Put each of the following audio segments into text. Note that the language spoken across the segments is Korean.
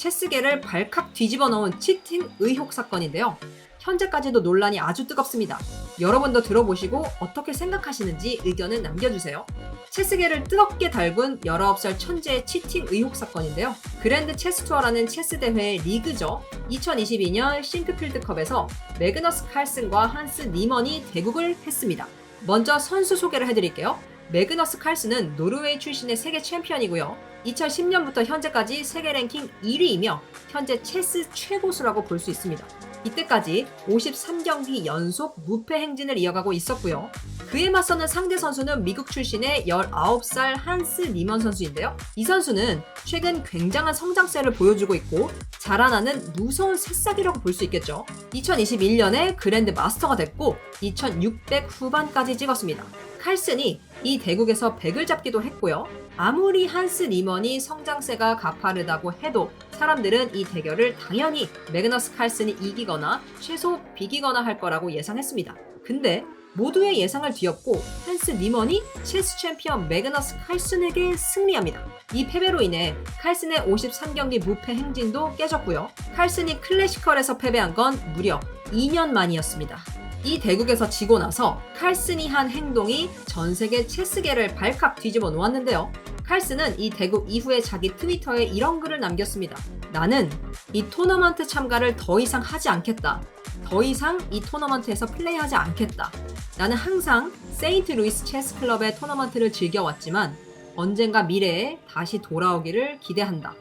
체스계를 발칵 뒤집어 놓은 치팅 의혹 사건인데요. 현재까지도 논란이 아주 뜨겁습니다. 여러분도 들어보시고 어떻게 생각하시는지 의견을 남겨주세요. 체스계를 뜨겁게 달군 19살 천재의 치팅 의혹 사건인데요. 그랜드 체스 투어라는 체스 대회의 리그죠. 2022년 싱크필드컵에서 매그너스 칼슨과 한스 니먼이 대국을 했습니다. 먼저 선수 소개를 해드릴게요. 매그너스 칼슨은 노르웨이 출신의 세계 챔피언이고요. 2010년부터 현재까지 세계 랭킹 1위이며 현재 체스 최고수라고 볼 수 있습니다. 이때까지 53경기 연속 무패 행진을 이어가고 있었고요. 그에 맞서는 상대 선수는 미국 출신의 19살 한스 니먼 선수인데요. 이 선수는 최근 굉장한 성장세를 보여주고 있고 자라나는 무서운 새싹이라고 볼 수 있겠죠. 2021년에 그랜드 마스터가 됐고 2600 후반까지 찍었습니다. 칼슨이 이 대국에서 100을 잡기도 했고요. 아무리 한스 니먼이 성장세가 가파르다고 해도 사람들은 이 대결을 당연히 매그너스 칼슨이 이기거나 최소 비기거나 할 거라고 예상했습니다. 근데 모두의 예상을 뒤엎고 한스 니먼이 체스 챔피언 매그너스 칼슨에게 승리합니다. 이 패배로 인해 칼슨의 53경기 무패 행진도 깨졌고요. 칼슨이 클래시컬에서 패배한 건 무려 2년 만이었습니다. 이 대국에서 지고 나서 칼슨이 한 행동이 전 세계 체스계를 발칵 뒤집어 놓았는데요. 칼슨은 이 대국 이후에 자기 트위터에 이런 글을 남겼습니다. 나는 이 토너먼트 참가를 더 이상 하지 않겠다. 더 이상 이 토너먼트에서 플레이하지 않겠다. 나는 항상 세인트 루이스 체스 클럽의 토너먼트를 즐겨왔지만 언젠가 미래에 다시 돌아오기를 기대한다.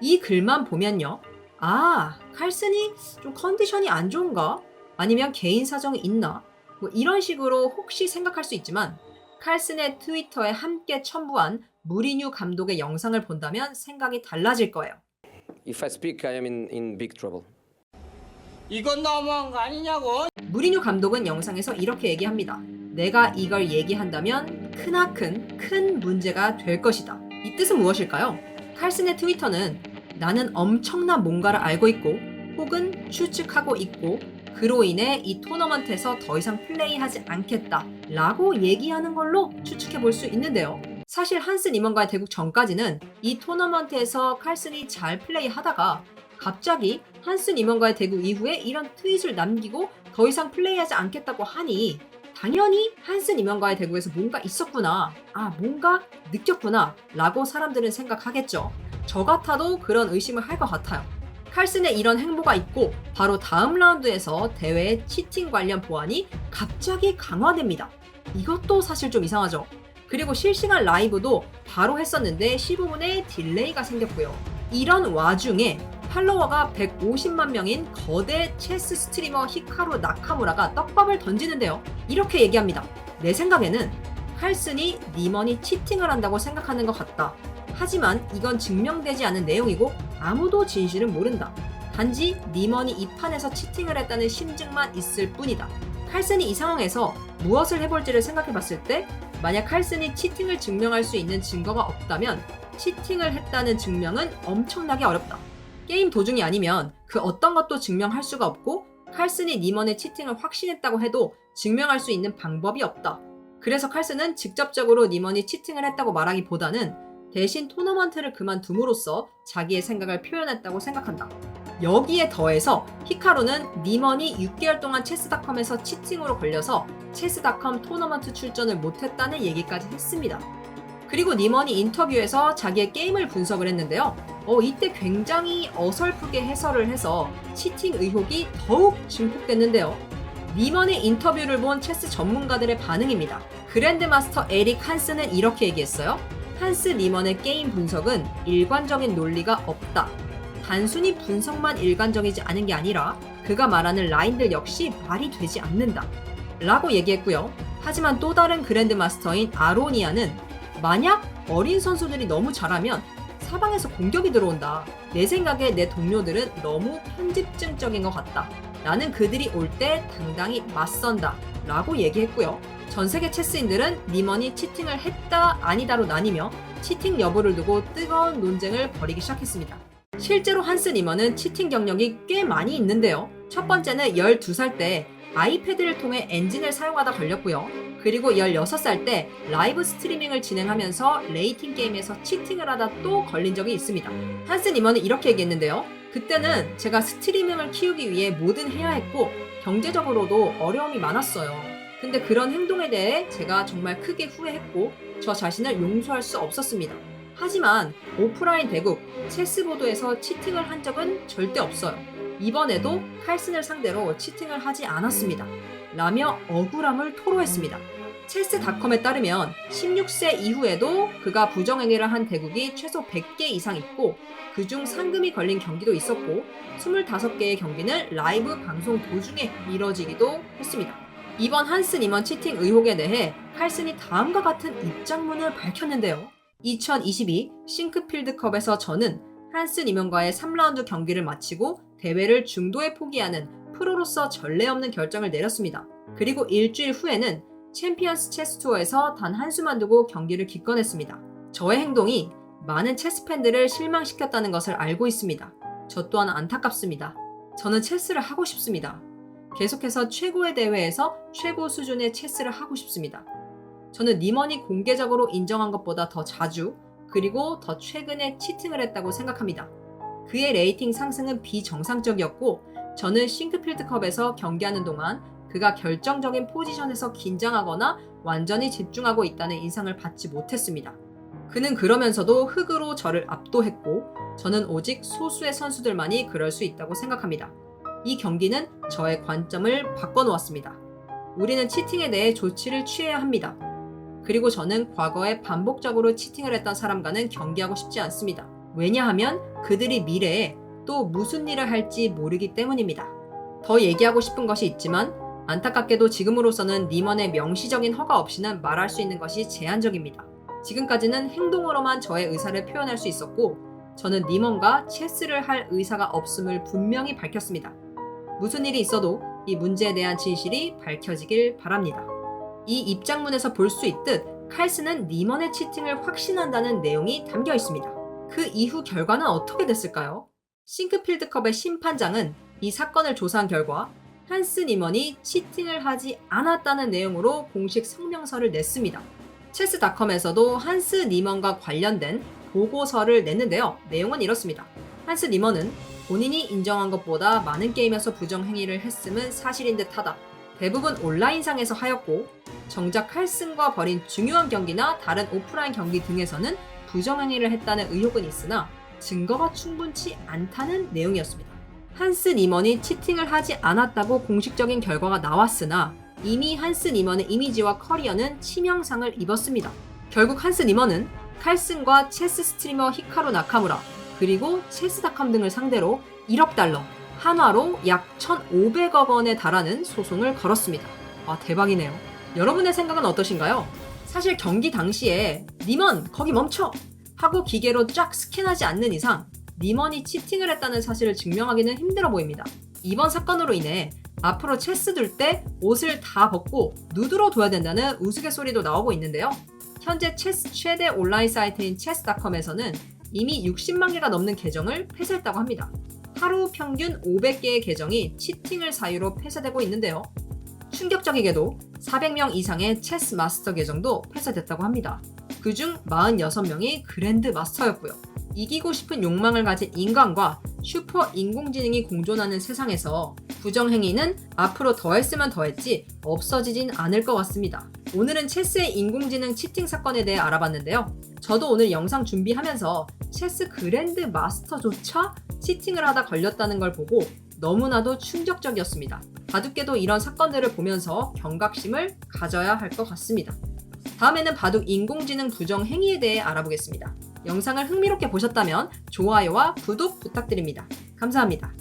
이 글만 보면요. 아, 칼슨이 좀 컨디션이 안 좋은가? 아니면 개인 사정이 있나? 뭐 이런 식으로 혹시 생각할 수 있지만 칼슨의 트위터에 함께 첨부한 무리뉴 감독의 영상을 본다면 생각이 달라질 거예요. If I speak, I am in big trouble. 이건 너무한 거 아니냐고. 무리뉴 감독은 영상에서 이렇게 얘기합니다. 내가 이걸 얘기한다면 크나큰 큰 문제가 될 것이다. 이 뜻은 무엇일까요? 칼슨의 트위터는 나는 엄청난 뭔가를 알고 있고 혹은 추측하고 있고 그로 인해 이 토너먼트에서 더 이상 플레이하지 않겠다 라고 얘기하는 걸로 추측해 볼 수 있는데요. 사실 한스 니먼과의 대국 전까지는 이 토너먼트에서 칼슨이 잘 플레이하다가 갑자기 한스 니먼과의 대국 이후에 이런 트윗을 남기고 더 이상 플레이하지 않겠다고 하니 당연히 한스 니먼과의 대국에서 뭔가 있었구나, 뭔가 느꼈구나 라고 사람들은 생각하겠죠. 저 같아도 그런 의심을 할 것 같아요. 칼슨의 이런 행보가 있고 바로 다음 라운드에서 대회의 치팅 관련 보안이 갑자기 강화됩니다. 이것도 사실 좀 이상하죠. 그리고 실시간 라이브도 바로 했었는데 15분의 딜레이가 생겼고요. 이런 와중에 팔로워가 150만 명인 거대 체스 스트리머 히카루 나카무라가 떡밥을 던지는데요. 이렇게 얘기합니다. 내 생각에는 칼슨이 니먼이 치팅을 한다고 생각하는 것 같다. 하지만 이건 증명되지 않은 내용이고 아무도 진실은 모른다. 단지 니먼이 이 판에서 치팅을 했다는 심증만 있을 뿐이다. 칼슨이 이 상황에서 무엇을 해볼지를 생각해봤을 때 만약 칼슨이 치팅을 증명할 수 있는 증거가 없다면 치팅을 했다는 증명은 엄청나게 어렵다. 게임 도중이 아니면 그 어떤 것도 증명할 수가 없고 칼슨이 니먼의 치팅을 확신했다고 해도 증명할 수 있는 방법이 없다. 그래서 칼슨은 직접적으로 니먼이 치팅을 했다고 말하기보다는 대신 토너먼트를 그만둠으로써 자기의 생각을 표현했다고 생각한다. 여기에 더해서 히카루는 니먼이 6개월 동안 체스닷컴에서 치팅으로 걸려서 체스닷컴 토너먼트 출전을 못했다는 얘기까지 했습니다. 그리고 니먼이 인터뷰에서 자기의 게임을 분석을 했는데요. 이때 굉장히 어설프게 해설을 해서 치팅 의혹이 더욱 증폭됐는데요. 니먼의 인터뷰를 본 체스 전문가들의 반응입니다. 그랜드마스터 에릭 한스는 이렇게 얘기했어요. 한스 니먼의 게임 분석은 일관적인 논리가 없다. 단순히 분석만 일관적이지 않은 게 아니라 그가 말하는 라인들 역시 말이 되지 않는다. 라고 얘기했고요. 하지만 또 다른 그랜드마스터인 아로니아는 만약 어린 선수들이 너무 잘하면 사방에서 공격이 들어온다. 내 생각에 내 동료들은 너무 편집증적인 것 같다. 나는 그들이 올 때 당당히 맞선다. 라고 얘기했고요. 전 세계 체스인들은 니먼이 치팅을 했다 아니다로 나뉘며 치팅 여부를 두고 뜨거운 논쟁을 벌이기 시작했습니다. 실제로 한스 니먼은 치팅 경력이 꽤 많이 있는데요. 첫 번째는 12살 때 아이패드를 통해 엔진을 사용하다 걸렸고요. 그리고 16살 때 라이브 스트리밍을 진행하면서 레이팅 게임에서 치팅을 하다 또 걸린 적이 있습니다. 한스 니먼은 이렇게 얘기했는데요. 그때는 제가 스트리밍을 키우기 위해 뭐든 해야 했고 경제적으로도 어려움이 많았어요. 근데 그런 행동에 대해 제가 정말 크게 후회했고 저 자신을 용서할 수 없었습니다. 하지만 오프라인 대국 체스보드에서 치팅을 한 적은 절대 없어요. 이번에도 칼슨을 상대로 치팅을 하지 않았습니다. 라며 억울함을 토로했습니다. 체스닷컴에 따르면 16세 이후에도 그가 부정행위를 한 대국이 최소 100개 이상 있고 그중 상금이 걸린 경기도 있었고 25개의 경기는 라이브 방송 도중에 이뤄지기도 했습니다. 이번 한스 니먼 치팅 의혹에 대해 칼슨이 다음과 같은 입장문을 밝혔는데요. 2022 싱크필드컵에서 저는 한스 니먼과의 3라운드 경기를 마치고 대회를 중도에 포기하는 프로로서 전례 없는 결정을 내렸습니다. 그리고 일주일 후에는 챔피언스 체스 투어에서 단 한수만 두고 경기를 기권했습니다. 저의 행동이 많은 체스 팬들을 실망시켰다는 것을 알고 있습니다. 저 또한 안타깝습니다. 저는 체스를 하고 싶습니다. 계속해서 최고의 대회에서 최고 수준의 체스를 하고 싶습니다. 저는 니먼이 공개적으로 인정한 것보다 더 자주 그리고 더 최근에 치팅을 했다고 생각합니다. 그의 레이팅 상승은 비정상적이었고 저는 싱크필드컵에서 경기하는 동안 그가 결정적인 포지션에서 긴장하거나 완전히 집중하고 있다는 인상을 받지 못했습니다. 그는 그러면서도 흑으로 저를 압도했고 저는 오직 소수의 선수들만이 그럴 수 있다고 생각합니다. 이 경기는 저의 관점을 바꿔놓았습니다. 우리는 치팅에 대해 조치를 취해야 합니다. 그리고 저는 과거에 반복적으로 치팅을 했던 사람과는 경기하고 싶지 않습니다. 왜냐하면 그들이 미래에 또 무슨 일을 할지 모르기 때문입니다. 더 얘기하고 싶은 것이 있지만 안타깝게도 지금으로서는 니먼의 명시적인 허가 없이는 말할 수 있는 것이 제한적입니다. 지금까지는 행동으로만 저의 의사를 표현할 수 있었고 저는 니먼과 체스를 할 의사가 없음을 분명히 밝혔습니다. 무슨 일이 있어도 이 문제에 대한 진실이 밝혀지길 바랍니다. 이 입장문에서 볼 수 있듯 칼슨은 니먼의 치팅을 확신한다는 내용이 담겨 있습니다. 그 이후 결과는 어떻게 됐을까요? 싱크필드컵의 심판장은 이 사건을 조사한 결과 한스 니먼이 치팅을 하지 않았다는 내용으로 공식 성명서를 냈습니다. 체스닷컴에서도 한스 니먼과 관련된 보고서를 냈는데요. 내용은 이렇습니다. 한스 니먼은 본인이 인정한 것보다 많은 게임에서 부정행위를 했음은 사실인 듯하다. 대부분 온라인상에서 하였고 정작 칼슨과 벌인 중요한 경기나 다른 오프라인 경기 등에서는 부정행위를 했다는 의혹은 있으나 증거가 충분치 않다는 내용이었습니다. 한스 니먼이 치팅을 하지 않았다고 공식적인 결과가 나왔으나 이미 한스 니먼의 이미지와 커리어는 치명상을 입었습니다. 결국 한스 니먼은 칼슨과 체스 스트리머 히카루 나카무라 그리고 체스닷컴 등을 상대로 1억 달러, 한화로 약 1,500억 원에 달하는 소송을 걸었습니다. 와, 대박이네요. 여러분의 생각은 어떠신가요? 사실 경기 당시에 니먼 거기 멈춰! 하고 기계로 쫙 스캔하지 않는 이상 니먼이 치팅을 했다는 사실을 증명하기는 힘들어 보입니다. 이번 사건으로 인해 앞으로 체스 둘 때 옷을 다 벗고 누드로 둬야 된다는 우스갯소리도 나오고 있는데요. 현재 체스 최대 온라인 사이트인 체스닷컴에서는 이미 60만 개가 넘는 계정을 폐쇄했다고 합니다. 하루 평균 500개의 계정이 치팅을 사유로 폐쇄되고 있는데요. 충격적이게도 400명 이상의 체스 마스터 계정도 폐쇄됐다고 합니다. 그중 46명이 그랜드 마스터였고요. 이기고 싶은 욕망을 가진 인간과 슈퍼 인공지능이 공존하는 세상에서 부정행위는 앞으로 더했으면 더했지 없어지진 않을 것 같습니다. 오늘은 체스의 인공지능 치팅 사건에 대해 알아봤는데요. 저도 오늘 영상 준비하면서 체스 그랜드 마스터조차 치팅을 하다 걸렸다는 걸 보고 너무나도 충격적이었습니다. 바둑계도 이런 사건들을 보면서 경각심을 가져야 할 것 같습니다. 다음에는 바둑 인공지능 부정 행위에 대해 알아보겠습니다. 영상을 흥미롭게 보셨다면 좋아요와 구독 부탁드립니다. 감사합니다.